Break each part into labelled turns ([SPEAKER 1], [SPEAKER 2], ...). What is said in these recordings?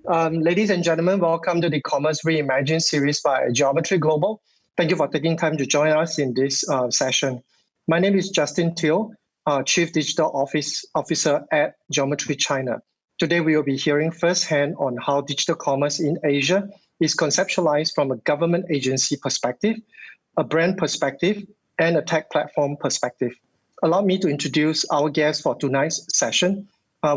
[SPEAKER 1] Ladies and gentlemen, welcome to the Commerce Reimagined series by Geometry Global. Thank you for taking time to join us in this session. My name is Justin Teo, Chief Digital Officer at Geometry China. Today, we will be hearing firsthand on how digital commerce in Asia is conceptualized from a government agency perspective, a brand perspective, and a tech platform perspective. Allow me to introduce our guest for tonight's session.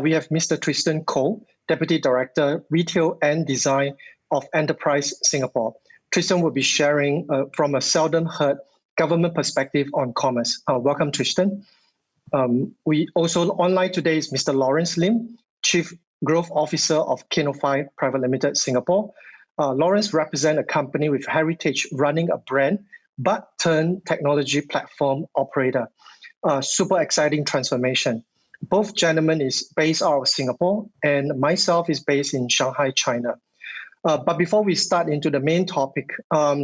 [SPEAKER 1] We have Mr. Tristan Koh, Deputy Director, Retail and Design of Enterprise Singapore. Tristan will be sharing from a seldom heard government perspective on commerce. Welcome, Tristan. We also online today is Mr. Lawerence Lim, Chief Growth Officer of Kinofy Private Limited Singapore. Lawerence represents a company with heritage running a brand, but turned technology platform operator. Super exciting transformation. Both gentlemen is based out of Singapore, and myself is based in Shanghai, China. But before we start into the main topic,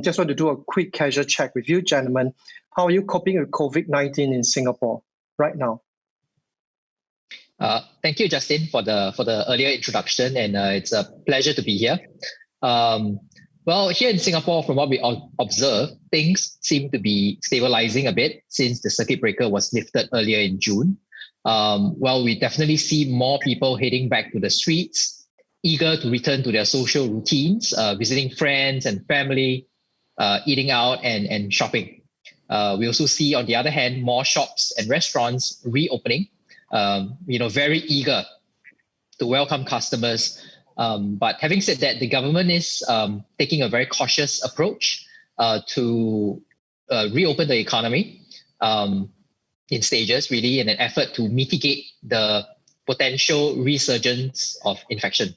[SPEAKER 1] just want to do a quick casual check with you, gentlemen. How are you coping with COVID-19 in Singapore right now?
[SPEAKER 2] Thank you, Justin, for the earlier introduction, and it's a pleasure to be here. Well, here in Singapore, from what we observe, things seem to be stabilizing a bit since the circuit breaker was lifted earlier in June. Well, we definitely see more people heading back to the streets, eager to return to their social routines, visiting friends and family, eating out and shopping. We also see, on the other hand, more shops and restaurants reopening, very eager to welcome customers. But having said that, the government is taking a very cautious approach to reopen the economy in stages, really, in an effort to mitigate the potential resurgence of infection.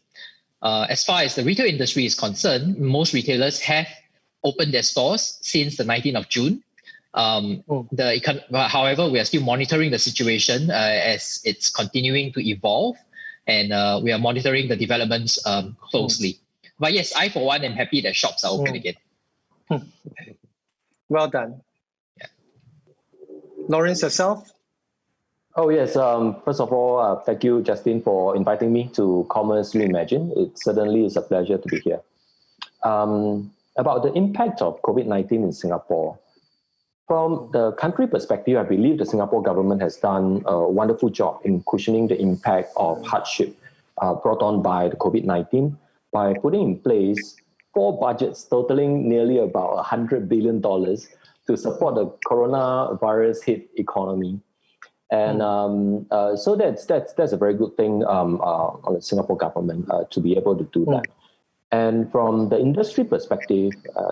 [SPEAKER 2] As far as the retail industry is concerned, most retailers have opened their stores since the 19th of June. However, we are still monitoring the situation as it's continuing to evolve, and we are monitoring the developments closely. But yes, I, for one, am happy that shops are open again.
[SPEAKER 1] Well done. Lawerence, yourself?
[SPEAKER 3] Oh, yes. First of all, thank you, Justin, for inviting me to Commerce Reimagined. It certainly is a pleasure to be here. About the impact of COVID-19 in Singapore, from the country perspective, I believe the Singapore government has done a wonderful job in cushioning the impact of hardship brought on by the COVID-19 by putting in place 4 budgets totaling nearly about $100 billion to support the coronavirus hit economy. And so that's a very good thing on the Singapore government to be able to do that. And from the industry perspective,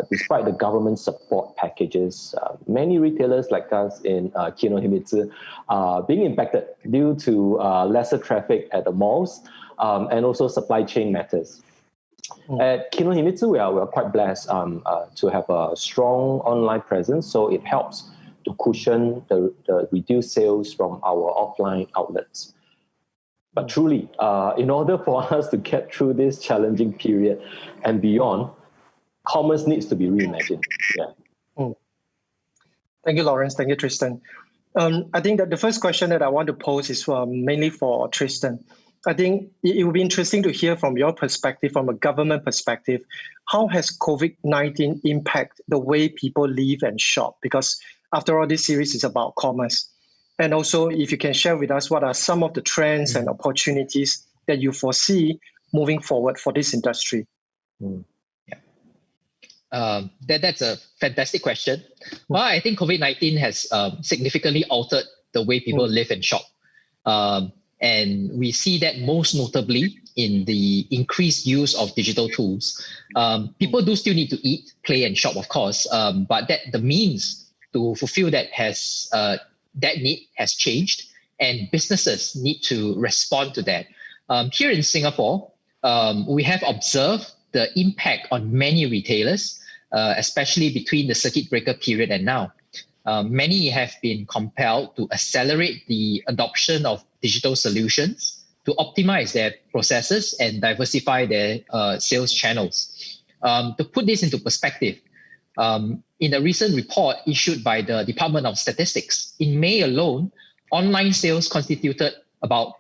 [SPEAKER 3] despite the government support packages, many retailers like us in Kinohimitsu are being impacted due to lesser traffic at the malls and also supply chain matters. At Kinohimitsu, we are quite blessed to have a strong online presence, so it helps to cushion the reduced sales from our offline outlets. But truly, in order for us to get through this challenging period and beyond, commerce needs to be reimagined.
[SPEAKER 1] Thank you, Lawerence. Thank you, Tristan. I think that the first question that I want to pose is mainly for Tristan. I think it would be interesting to hear from your perspective, from a government perspective, how has COVID-19 impacted the way people live and shop? Because after all, this series is about commerce. And also, if you can share with us, what are some of the trends and opportunities that you foresee moving forward for this industry?
[SPEAKER 2] That's a fantastic question. Well, I think COVID-19 has significantly altered the way people live and shop. And we see that most notably in the increased use of digital tools. People do still need to eat, play, and shop, of course, but the means to fulfill that need has changed, and businesses need to respond to that. Here in Singapore, we have observed the impact on many retailers, especially between the circuit breaker period and now. Many have been compelled to accelerate the adoption of digital solutions to optimize their processes and diversify their sales channels. To put this into perspective, in a recent report issued by the Department of Statistics, in May alone, online sales constituted about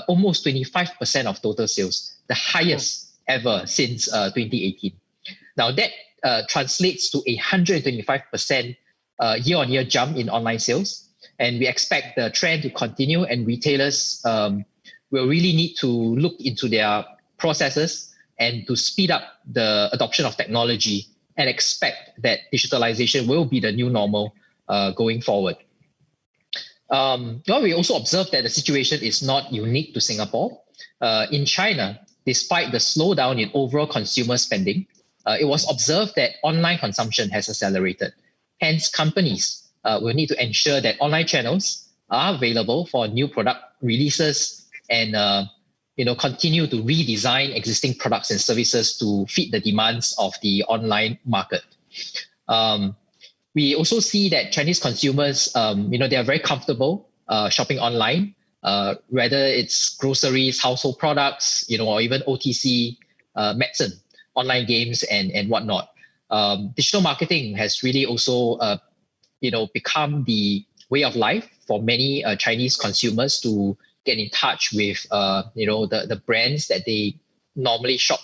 [SPEAKER 2] almost 25% of total sales, the highest ever since 2018. Now that translates to 125% year-on-year jump in online sales. And we expect the trend to continue, and retailers will really need to look into their processes and to speed up the adoption of technology, and expect that digitalization will be the new normal going forward. We also observed that the situation is not unique to Singapore. In China, despite the slowdown in overall consumer spending, it was observed that online consumption has accelerated. Hence, companies will need to ensure that online channels are available for new product releases and continue to redesign existing products and services to fit the demands of the online market. We also see that Chinese consumers, they are very comfortable shopping online, whether it's groceries, household products, or even OTC, medicine, online games, and whatnot. Digital marketing has really also, become the way of life for many Chinese consumers to get in touch with, the brands that they normally shop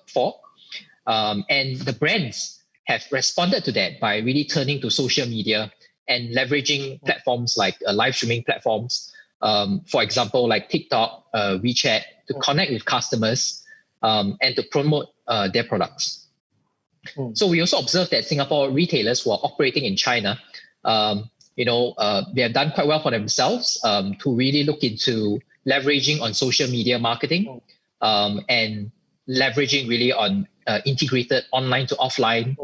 [SPEAKER 2] for. And the brands have responded to that by really turning to social media and leveraging platforms like live streaming platforms, for example, like TikTok, WeChat, to connect with customers and to promote their products. So we also observed that Singapore retailers who are operating in China, they have done quite well for themselves to really look into leveraging on social media marketing and leveraging really on integrated online to offline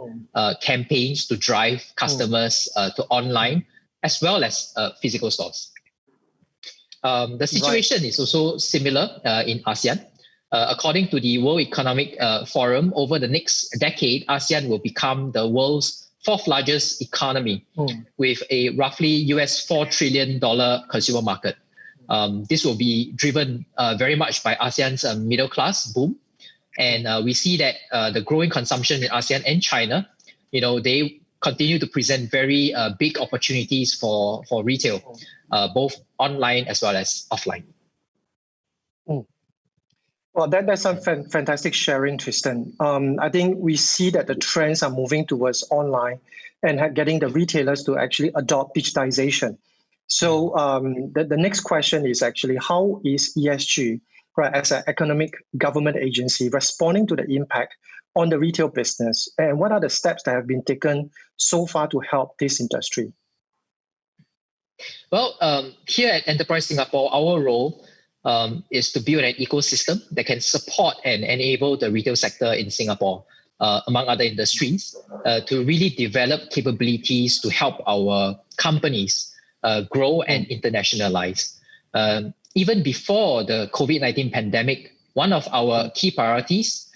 [SPEAKER 2] campaigns to drive customers to online as well as physical stores. The situation is also similar in ASEAN. According to the World Economic Forum, over the next decade, ASEAN will become the world's fourth largest economy with a roughly US $4 trillion consumer market. This will be driven very much by ASEAN's middle class boom. And we see that the growing consumption in ASEAN and China, they continue to present very big opportunities for retail, both online as well as offline.
[SPEAKER 1] Well, that's some fantastic sharing, Tristan. I think we see that the trends are moving towards online and getting the retailers to actually adopt digitization. So the next question is actually, how is ESG, right, as an economic government agency, responding to the impact on the retail business? And what are the steps that have been taken so far to help this industry?
[SPEAKER 2] Well, here at Enterprise Singapore, our role is to build an ecosystem that can support and enable the retail sector in Singapore, among other industries, to really develop capabilities to help our companies grow and internationalize. Even before the COVID-19 pandemic, one of our key priorities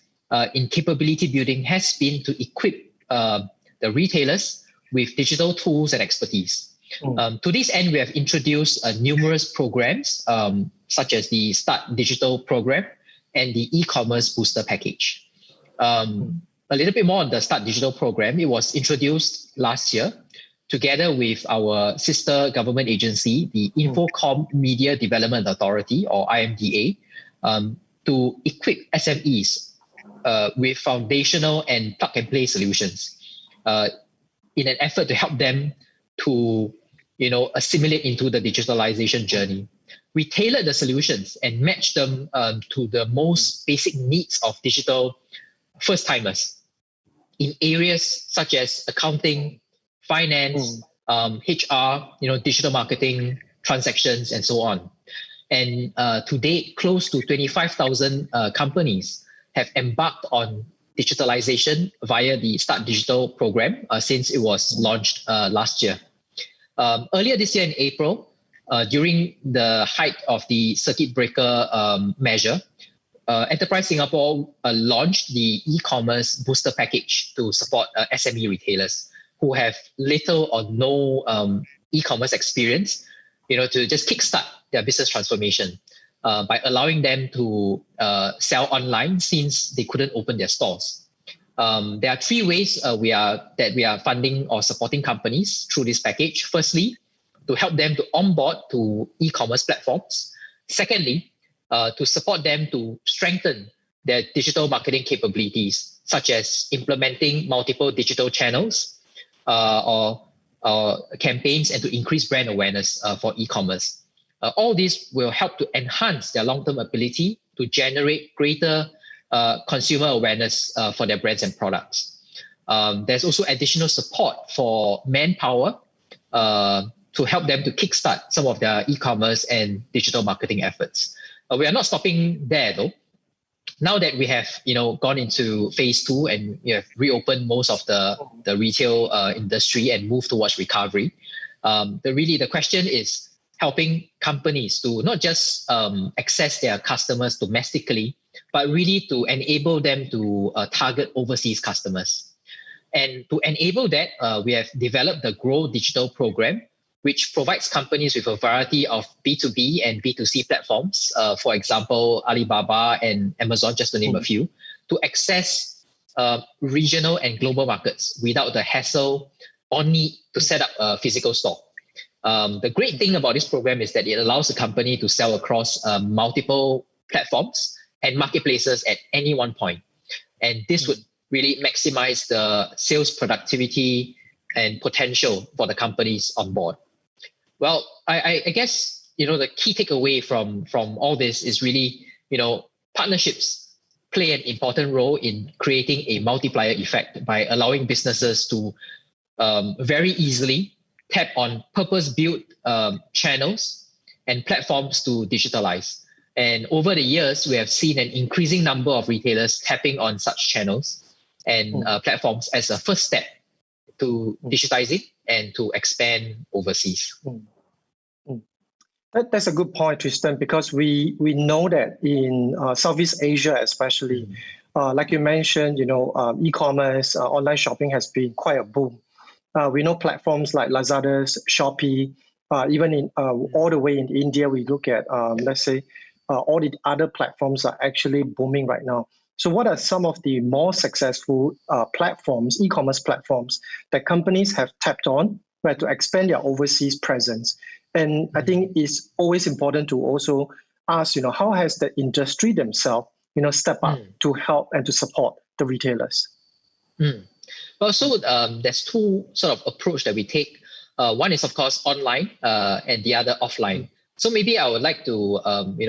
[SPEAKER 2] in capability building has been to equip the retailers with digital tools and expertise. To this end, we have introduced numerous programs, such as the Start Digital program and the e-commerce booster package. A little bit more on the Start Digital program. It was introduced last year together with our sister government agency, the Infocom Media Development Authority, or IMDA, to equip SMEs with foundational and plug-and-play solutions in an effort to help them to assimilate into the digitalization journey. We tailored the solutions and matched them to the most basic needs of digital first-timers in areas such as accounting, finance, HR, digital marketing, transactions, and so on. And to date, close to 25,000 companies have embarked on digitalization via the Start Digital program since it was launched last year. Earlier this year in April, during the height of the circuit breaker measure, Enterprise Singapore launched the e-commerce booster package to support SME retailers who have little or no e-commerce experience, to just kickstart their business transformation by allowing them to sell online since they couldn't open their stores. There are three ways that we are funding or supporting companies through this package. Firstly, to help them to onboard to e-commerce platforms. Secondly, to support them to strengthen their digital marketing capabilities, such as implementing multiple digital channels or campaigns, and to increase brand awareness for e-commerce. All these will help to enhance their long-term ability to generate greater consumer awareness for their brands and products. There's also additional support for manpower to help them to kickstart some of their e-commerce and digital marketing efforts. We are not stopping there though. Now that we have gone into phase 2 and we have reopened most of the retail industry and moved towards recovery, the question is helping companies to not just access their customers domestically, but really to enable them to target overseas customers. And to enable that, we have developed the Grow Digital program, which provides companies with a variety of B2B and B2C platforms, for example, Alibaba and Amazon, just to name a few, to access regional and global markets without the hassle or need to set up a physical store. The great thing about this program is that it allows the company to sell across multiple platforms and marketplaces at any one point. And this would really maximize the sales productivity and potential for the companies on board. Well, I guess, the key takeaway from all this is really, partnerships play an important role in creating a multiplier effect by allowing businesses to very easily tap on purpose-built channels and platforms to digitalize. And over the years, we have seen an increasing number of retailers tapping on such channels and platforms as a first step to digitizing and to expand overseas.
[SPEAKER 1] That's a good point, Tristan, because we know that in Southeast Asia especially, like you mentioned, e-commerce, online shopping has been quite a boom. We know platforms like Lazada's, Shopee, even in all the way in India, we look at, let's say, all the other platforms are actually booming right now. So what are some of the more successful platforms, e-commerce platforms that companies have tapped on to expand their overseas presence? And I think it's always important to also ask, how has the industry themselves, step up to help and to support the retailers?
[SPEAKER 2] Well, so there's two sort of approach that we take. One is, of course, online and the other offline. So maybe I would like to,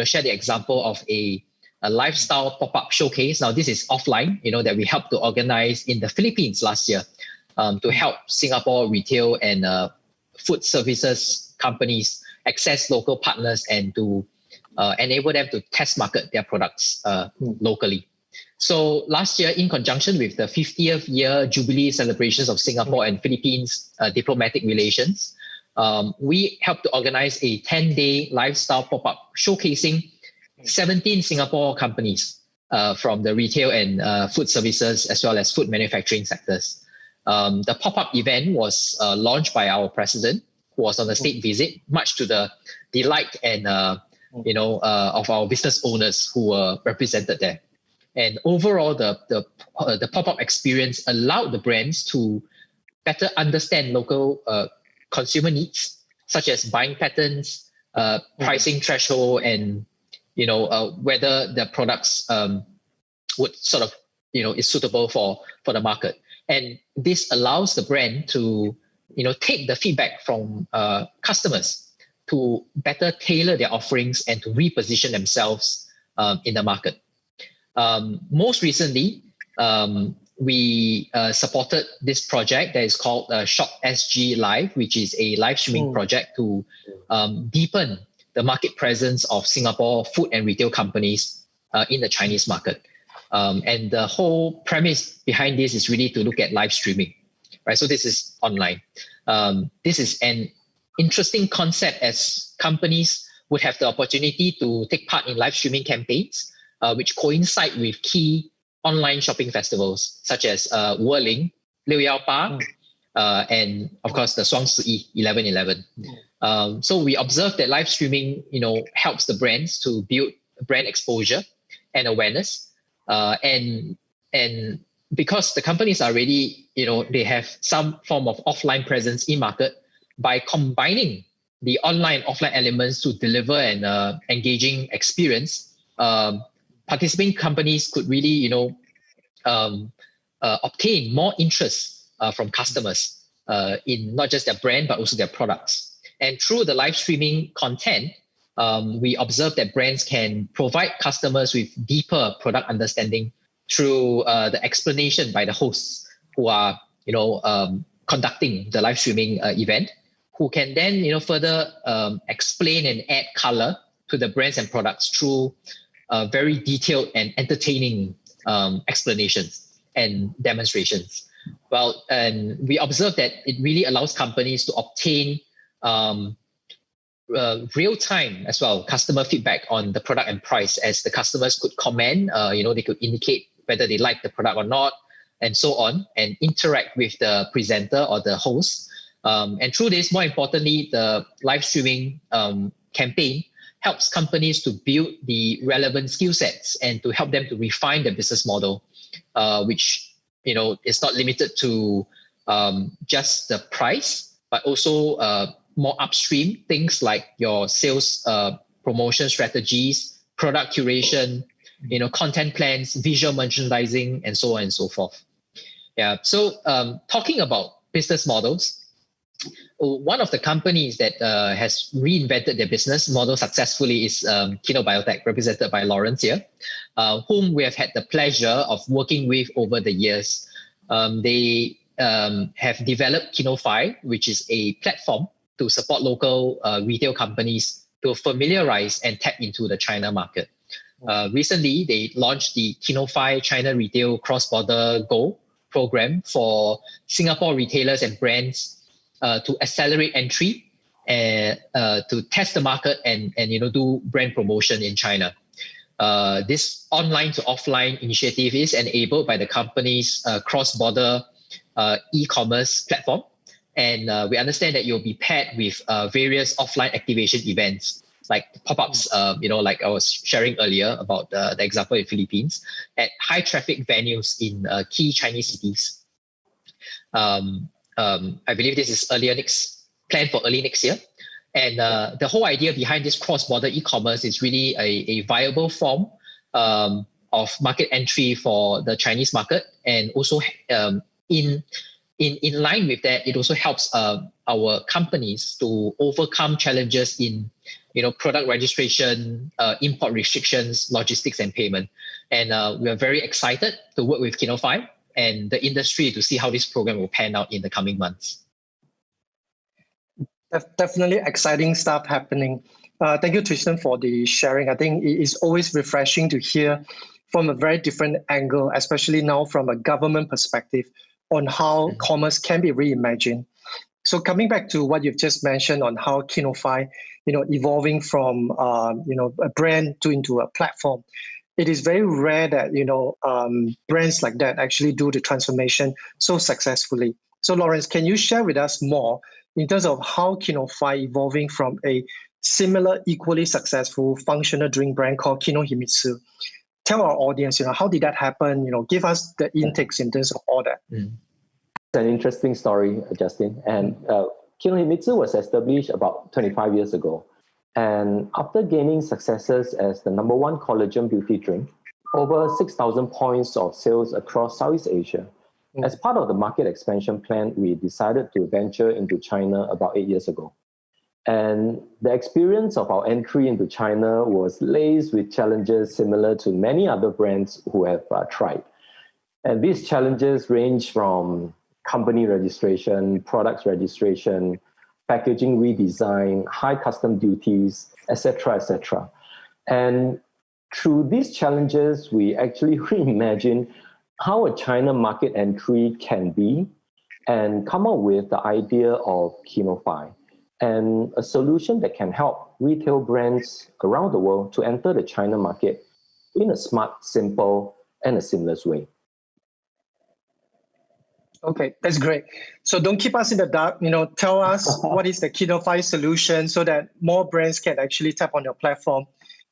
[SPEAKER 2] share the example of a lifestyle pop-up showcase. Now, this is offline, that we helped to organize in the Philippines last year to help Singapore retail and food services companies access local partners and to enable them to test market their products locally. So last year, in conjunction with the 50th year Jubilee celebrations of Singapore and Philippines diplomatic relations, we helped to organize a 10-day lifestyle pop-up showcasing 17 Singapore companies from the retail and food services as well as food manufacturing sectors. The pop-up event was launched by our president, who was on a state visit, much to the delight and of our business owners who were represented there. And overall, the pop-up experience allowed the brands to better understand local consumer needs, such as buying patterns, pricing threshold, and whether the products would sort of is suitable for the market. And this allows the brand to take the feedback from customers to better tailor their offerings and to reposition themselves in the market. Most recently, we supported this project that is called Shop SG Live, which is a live streaming project to deepen the market presence of Singapore food and retail companies in the Chinese market. And the whole premise behind this is really to look at live streaming, right? So this is online. This is an interesting concept as companies would have the opportunity to take part in live streaming campaigns, which coincide with key online shopping festivals such as Wuling, 618, and of course the 双十一, 11.11. So we observed that live streaming, helps the brands to build brand exposure and awareness. And because the companies are already, they have some form of offline presence in market, by combining the online offline elements to deliver an engaging experience, participating companies could really, obtain more interest from customers in not just their brand, but also their products. And through the live streaming content, we observe that brands can provide customers with deeper product understanding through the explanation by the hosts who are, conducting the live streaming event, who can then, further explain and add color to the brands and products through very detailed and entertaining explanations and demonstrations. Well, and we observe that it really allows companies to obtain real-time as well customer feedback on the product and price, as the customers could comment, they could indicate whether they like the product or not, and so on, and interact with the presenter or the host. And through this, more importantly, the live streaming campaign helps companies to build the relevant skill sets and to help them to refine their business model, which is not limited to just the price, but also more upstream things like your sales promotion strategies, product curation, content plans, visual merchandising, and so on and so forth. Yeah. So talking about business models, one of the companies that has reinvented their business model successfully is Kino Biotech, represented by Lawerence here, whom we have had the pleasure of working with over the years. They have developed Kinofy, which is a platform to support local retail companies to familiarize and tap into the China market. Recently, they launched the Kinofy China Retail Cross-Border Go program for Singapore retailers and brands to accelerate entry and to test the market and do brand promotion in China. This online to offline initiative is enabled by the company's cross-border e-commerce platform. And we understand that you'll be paired with various offline activation events like pop-ups, like I was sharing earlier about the example in Philippines, at high traffic venues in key Chinese cities. I believe this is planned for early next year. And the whole idea behind this cross-border e-commerce is really a viable form of market entry for the Chinese market. And also in line with that, it also helps our companies to overcome challenges in product registration, import restrictions, logistics, and payment. And we are very excited to work with Kinofy and the industry to see how this program will pan out in the coming months.
[SPEAKER 1] Definitely exciting stuff happening. Thank you, Tristan, for the sharing. I think it is always refreshing to hear from a very different angle, especially now from a government perspective, on how commerce can be reimagined. So coming back to what you've just mentioned on how Kinofy, evolving from a brand into a platform, it is very rare that brands like that actually do the transformation so successfully. So Lawerence, can you share with us more in terms of how Kinofy evolving from a similar, equally successful functional drink brand called Kinohimitsu? Tell our audience, how did that happen? Give us the intakes in terms of all that.
[SPEAKER 3] It's an interesting story, Justin. And Kinohimitsu was established about 25 years ago. And after gaining successes as the #1 collagen beauty drink, over 6,000 points of sales across Southeast Asia, as part of the market expansion plan, we decided to venture into China about 8 years ago. And the experience of our entry into China was laced with challenges similar to many other brands who have tried. And these challenges range from company registration, products registration, packaging redesign, high custom duties, etc., etc. And through these challenges, we actually reimagined how a China market entry can be and come up with the idea of Kinofy, and a solution that can help retail brands around the world to enter the China market in a smart, simple, and a seamless way.
[SPEAKER 1] Okay, that's great. So don't keep us in the dark. Tell us what is the Kinofy solution so that more brands can actually tap on your platform,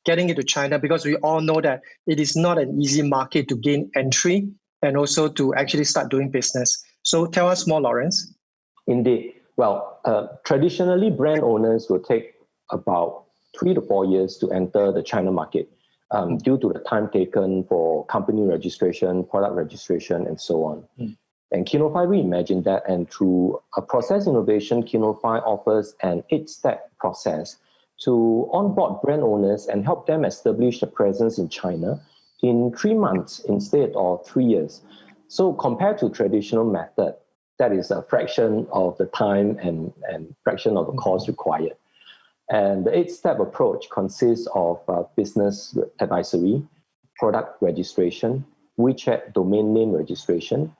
[SPEAKER 1] getting into China, because we all know that it is not an easy market to gain entry and also to actually start doing business. So tell us more, Lawerence.
[SPEAKER 3] Indeed. Well, traditionally, brand owners will take about 3 to 4 years to enter the China market. due to the time taken for company registration, product registration, and so on. And Kinofy reimagined that, and through a process innovation, Kinofy offers an 8-step process to onboard brand owners and help them establish a presence in China in 3 months instead of 3 years. So compared to traditional method, that is a fraction of the time and fraction of the cost required. And the 8-step approach consists of business advisory, product registration, WeChat domain name registration,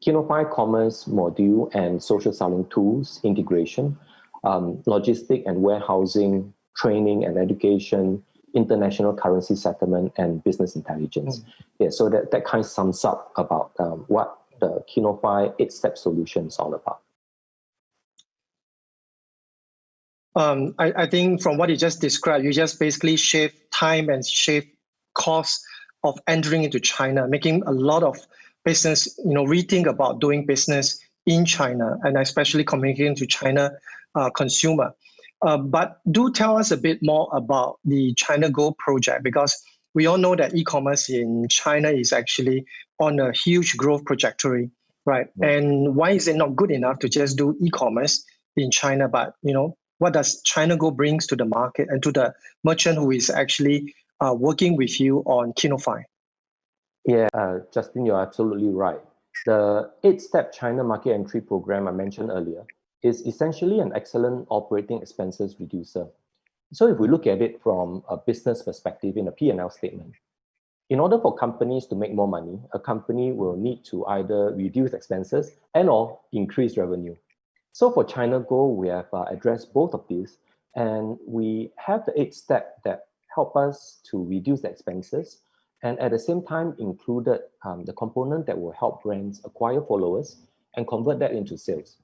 [SPEAKER 3] Kinofy commerce module and social selling tools integration, logistic and warehousing, training and education, international currency settlement, and business intelligence. Yeah, so that kind of sums up about what the Kinofy 8-step solution is all about.
[SPEAKER 1] I think from what you just described, you just basically shave time and shave cost of entering into China, making a lot of business, rethink about doing business in China, and especially communicating to China consumer. But do tell us a bit more about the China Go project, because we all know that e-commerce in China is actually on a huge growth trajectory, right? And why is it not good enough to just do e-commerce in China? But what does China Go brings to the market and to the merchant who is actually working with you on Kinofy?
[SPEAKER 3] Yeah, Justin, you're absolutely right. The 8-step China market entry program I mentioned earlier is essentially an excellent operating expenses reducer. So if we look at it from a business perspective in a P&L statement, in order for companies to make more money, a company will need to either reduce expenses and or increase revenue. So for China Go, we have addressed both of these, and we have the 8-step that help us to reduce the expenses, and at the same time included the component that will help brands acquire followers and convert that into sales.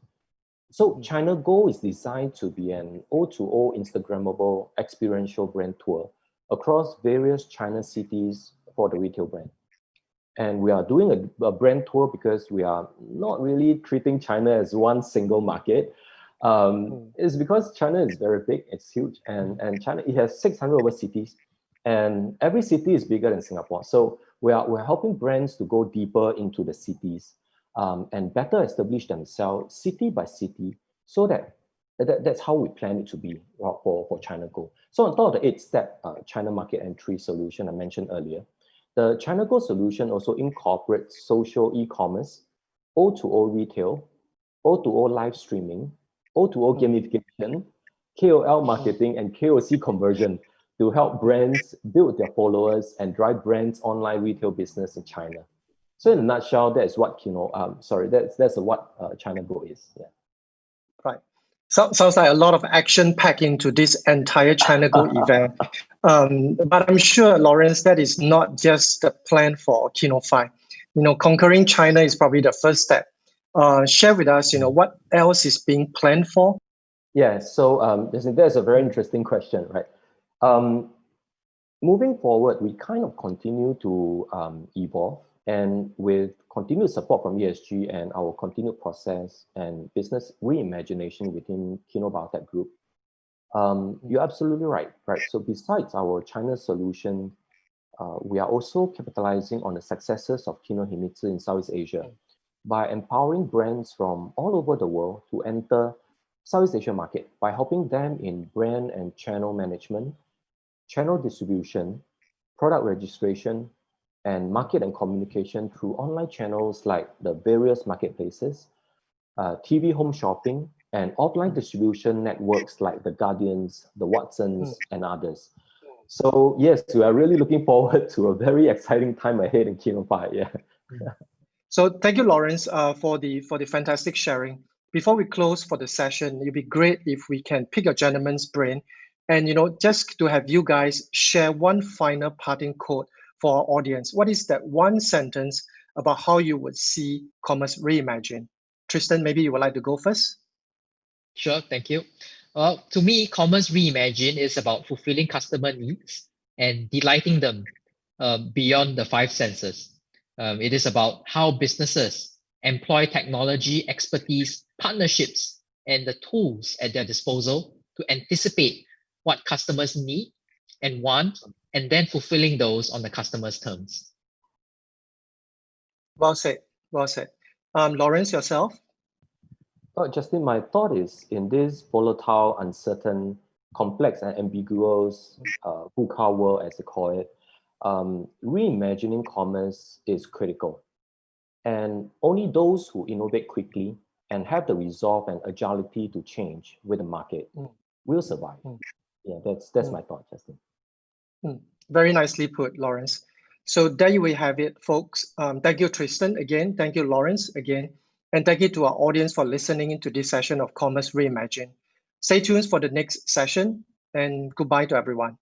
[SPEAKER 3] So China Go is designed to be an O2O Instagrammable experiential brand tour across various China cities for the retail brand. And we are doing a brand tour because we are not really treating China as one single market. It's because China is very big, it's huge, and China, it has 600 over cities, and every city is bigger than Singapore. So we're helping brands to go deeper into the cities and better establish themselves city by city, so that's how we plan it to be for China Go. So on top of the 8-step China market entry solution I mentioned earlier, the China Go solution also incorporates social e-commerce, O2O retail, O2O live streaming, O2O gamification, KOL marketing, and KOC conversion to help brands build their followers and drive brands' online retail business in China. So in a nutshell, that's what that's what China Go is. Yeah.
[SPEAKER 1] Right. Sounds like a lot of action packed into this entire China Go event. But I'm sure, Lawerence, that is not just the plan for Kinofy. Conquering China is probably the first step. Share with us, what else is being planned for?
[SPEAKER 3] Yeah, so that's a very interesting question, right? Moving forward, we kind of continue to evolve, and with continued support from ESG and our continued process and business reimagination within Kino Biotech Group, you're absolutely right? So besides our China solution, we are also capitalizing on the successes of Kinohimitsu in Southeast Asia by empowering brands from all over the world to enter Southeast Asia market by helping them in brand and channel management, channel distribution, product registration, and market and communication through online channels like the various marketplaces, TV home shopping, and offline distribution networks like the Guardians, the Watsons, and others. So yes, we are really looking forward to a very exciting time ahead in Kinofy. Yeah.
[SPEAKER 1] So thank you, Lawerence, for the fantastic sharing. Before we close for the session, it'd be great if we can pick a gentleman's brain and just to have you guys share one final parting quote for our audience. What is that one sentence about how you would see commerce reimagined? Tristan, maybe you would like to go first?
[SPEAKER 2] Sure, thank you. Well, to me, commerce reimagined is about fulfilling customer needs and delighting them beyond the 5 senses. It is about how businesses employ technology, expertise, partnerships, and the tools at their disposal to anticipate what customers need and want and then fulfilling those on the customer's terms.
[SPEAKER 1] Well said. Well said. Lawerence, yourself?
[SPEAKER 3] Justin, my thought is in this volatile, uncertain, complex, and ambiguous VUCA world, as they call it, reimagining commerce is critical. And only those who innovate quickly and have the resolve and agility to change with the market will survive. Yeah, that's my thought, Justin.
[SPEAKER 1] Very nicely put, Lawerence. So there you have it, folks. Thank you, Tristan, again. Thank you, Lawerence, again. And thank you to our audience for listening into this session of Commerce Reimagined. Stay tuned for the next session, and goodbye to everyone.